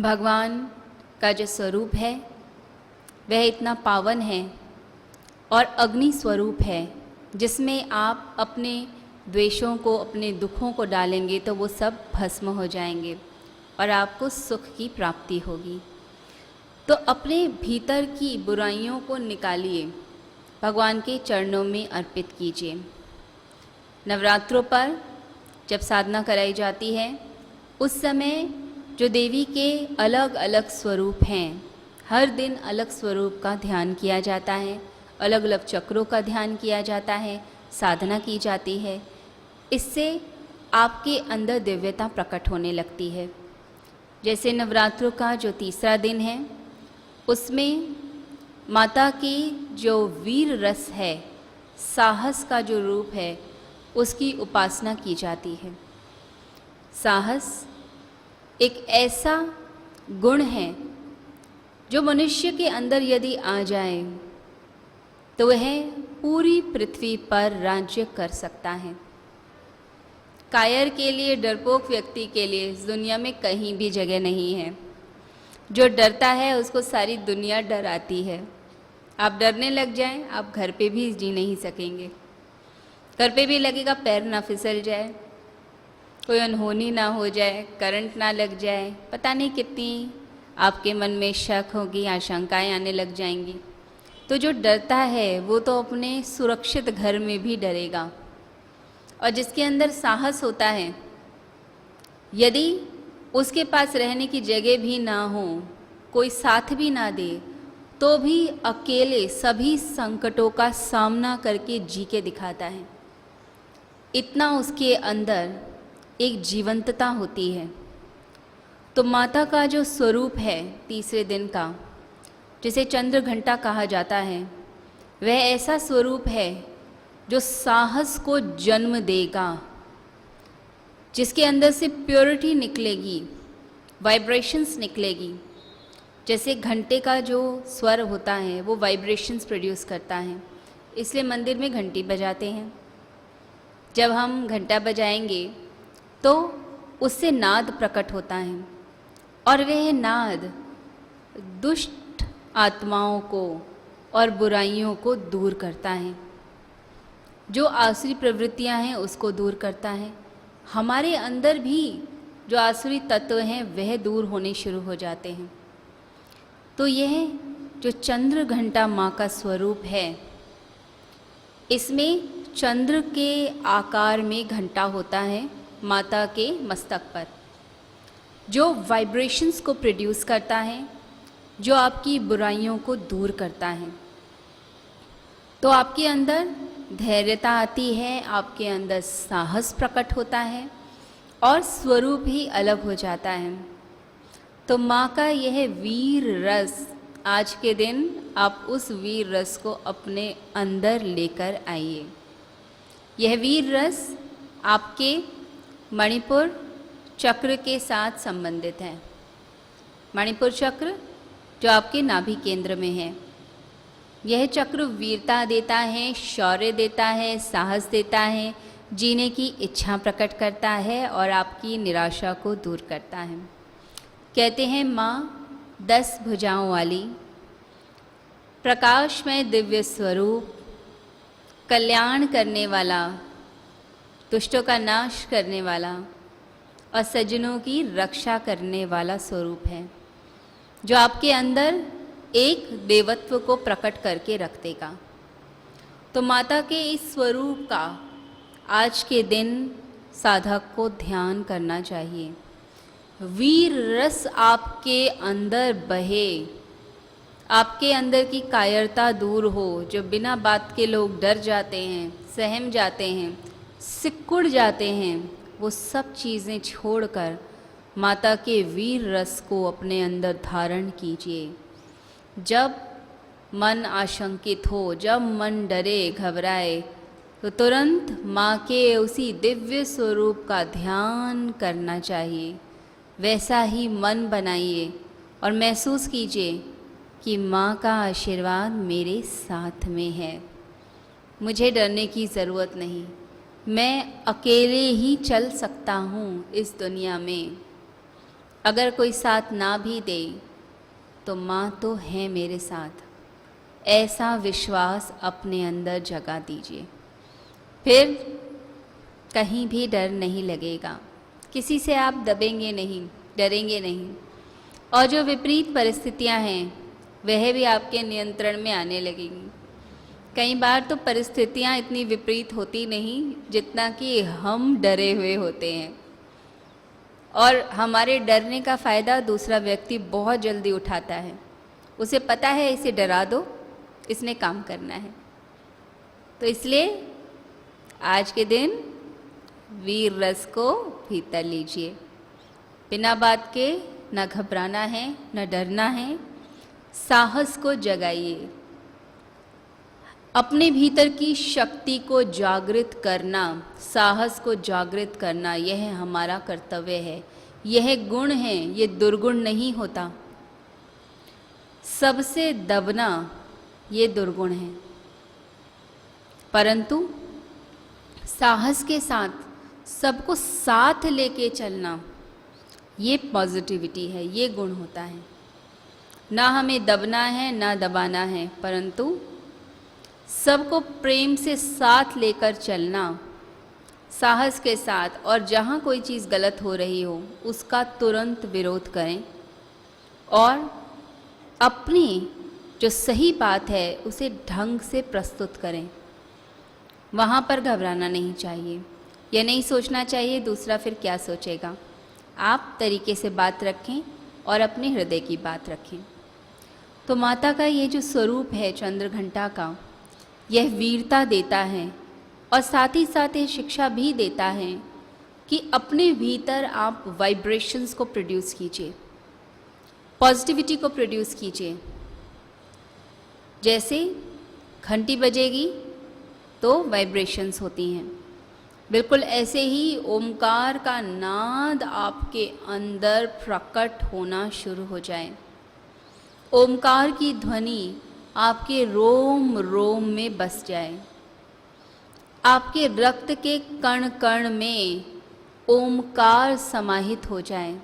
भगवान का जो स्वरूप है वह इतना पावन है और अग्नि स्वरूप है, जिसमें आप अपने द्वेषों को, अपने दुखों को डालेंगे तो वो सब भस्म हो जाएंगे और आपको सुख की प्राप्ति होगी। तो अपने भीतर की बुराइयों को निकालिए, भगवान के चरणों में अर्पित कीजिए। नवरात्रों पर जब साधना कराई जाती है उस समय जो देवी के अलग अलग स्वरूप हैं, हर दिन अलग स्वरूप का ध्यान किया जाता है, अलग अलग चक्रों का ध्यान किया जाता है, साधना की जाती है। इससे आपके अंदर दिव्यता प्रकट होने लगती है। जैसे नवरात्रों का जो तीसरा दिन है उसमें माता की जो वीर रस है, साहस का जो रूप है, उसकी उपासना की जाती है। साहस एक ऐसा गुण है जो मनुष्य के अंदर यदि आ जाए तो वह पूरी पृथ्वी पर राज्य कर सकता है। कायर के लिए, डरपोक व्यक्ति के लिए इस दुनिया में कहीं भी जगह नहीं है। जो डरता है उसको सारी दुनिया डराती है। आप डरने लग जाएं, आप घर पे भी जी नहीं सकेंगे। घर पे भी लगेगा पैर ना फिसल जाए, कोई अनहोनी ना हो जाए, करंट ना लग जाए, पता नहीं कितनी आपके मन में शक होगी, आशंकाएं आने लग जाएंगी। तो जो डरता है वो तो अपने सुरक्षित घर में भी डरेगा। और जिसके अंदर साहस होता है, यदि उसके पास रहने की जगह भी ना हो, कोई साथ भी ना दे, तो भी अकेले सभी संकटों का सामना करके जी के दिखाता है। इतना उसके अंदर एक जीवंतता होती है। तो माता का जो स्वरूप है तीसरे दिन का, जिसे चंद्र घंटा कहा जाता है, वह ऐसा स्वरूप है जो साहस को जन्म देगा, जिसके अंदर से प्योरिटी निकलेगी, वाइब्रेशंस निकलेगी। जैसे घंटे का जो स्वर होता है वो वाइब्रेशंस प्रोड्यूस करता है, इसलिए मंदिर में घंटी बजाते हैं। जब हम घंटा बजाएंगे तो उससे नाद प्रकट होता है और वह नाद दुष्ट आत्माओं को और बुराइयों को दूर करता है। जो आसुरी प्रवृत्तियां हैं उसको दूर करता है। हमारे अंदर भी जो आसुरी तत्व हैं वह दूर होने शुरू हो जाते हैं। तो यह जो चंद्र घंटा माँ का स्वरूप है, इसमें चंद्र के आकार में घंटा होता है माता के मस्तक पर, जो वाइब्रेशंस को प्रोड्यूस करता है, जो आपकी बुराइयों को दूर करता है। तो आपके अंदर धैर्यता आती है, आपके अंदर साहस प्रकट होता है और स्वरूप ही अलग हो जाता है। तो माँ का यह वीर रस, आज के दिन आप उस वीर रस को अपने अंदर लेकर आइए। यह वीर रस आपके मणिपुर चक्र के साथ संबंधित है। मणिपुर चक्र जो आपके नाभि केंद्र में है, यह चक्र वीरता देता है, शौर्य देता है, साहस देता है, जीने की इच्छा प्रकट करता है और आपकी निराशा को दूर करता है। कहते हैं माँ 10 भुजाओं वाली, प्रकाशमय दिव्य स्वरूप, कल्याण करने वाला, दुष्टों का नाश करने वाला और सज्जनों की रक्षा करने वाला स्वरूप है, जो आपके अंदर एक देवत्व को प्रकट करके रख देगा। तो माता के इस स्वरूप का आज के दिन साधक को ध्यान करना चाहिए। वीर रस आपके अंदर बहे, आपके अंदर की कायरता दूर हो। जो बिना बात के लोग डर जाते हैं, सहम जाते हैं, सिकुड़ जाते हैं, वो सब चीज़ें छोड़कर माता के वीर रस को अपने अंदर धारण कीजिए। जब मन आशंकित हो, जब मन डरे घबराए, तो तुरंत माँ के उसी दिव्य स्वरूप का ध्यान करना चाहिए। वैसा ही मन बनाइए और महसूस कीजिए कि माँ का आशीर्वाद मेरे साथ में है। मुझे डरने की ज़रूरत नहीं, मैं अकेले ही चल सकता हूँ इस दुनिया में। अगर कोई साथ ना भी दे तो माँ तो है मेरे साथ, ऐसा विश्वास अपने अंदर जगा दीजिए। फिर कहीं भी डर नहीं लगेगा, किसी से आप दबेंगे नहीं, डरेंगे नहीं, और जो विपरीत परिस्थितियां हैं वह भी आपके नियंत्रण में आने लगेंगी। कई बार तो परिस्थितियां इतनी विपरीत होती नहीं जितना कि हम डरे हुए होते हैं, और हमारे डरने का फ़ायदा दूसरा व्यक्ति बहुत जल्दी उठाता है। उसे पता है इसे डरा दो, इसने काम करना है। तो इसलिए आज के दिन वीर रस को भीतर लीजिए। बिना बात के न घबराना है न डरना है, साहस को जगाइए। अपने भीतर की शक्ति को जागृत करना, साहस को जागृत करना, यह हमारा कर्तव्य है। यह गुण है, ये दुर्गुण नहीं होता। सबसे दबना ये दुर्गुण है, परंतु साहस के साथ सबको साथ लेके चलना ये पॉजिटिविटी है, ये गुण होता है। ना हमें दबना है ना दबाना है, परंतु सबको प्रेम से साथ लेकर चलना, साहस के साथ। और जहाँ कोई चीज़ गलत हो रही हो उसका तुरंत विरोध करें, और अपनी जो सही बात है उसे ढंग से प्रस्तुत करें। वहाँ पर घबराना नहीं चाहिए, यह नहीं सोचना चाहिए दूसरा फिर क्या सोचेगा। आप तरीके से बात रखें और अपने हृदय की बात रखें। तो माता का ये जो स्वरूप है चंद्रघंटा का, यह वीरता देता है और साथ ही साथ ये शिक्षा भी देता है कि अपने भीतर आप वाइब्रेशंस को प्रोड्यूस कीजिए, पॉजिटिविटी को प्रोड्यूस कीजिए। जैसे घंटी बजेगी तो वाइब्रेशंस होती हैं, बिल्कुल ऐसे ही ओमकार का नाद आपके अंदर प्रकट होना शुरू हो जाए। ओमकार की ध्वनि आपके रोम रोम में बस जाए, आपके रक्त के कण कण में ओमकार समाहित हो जाए।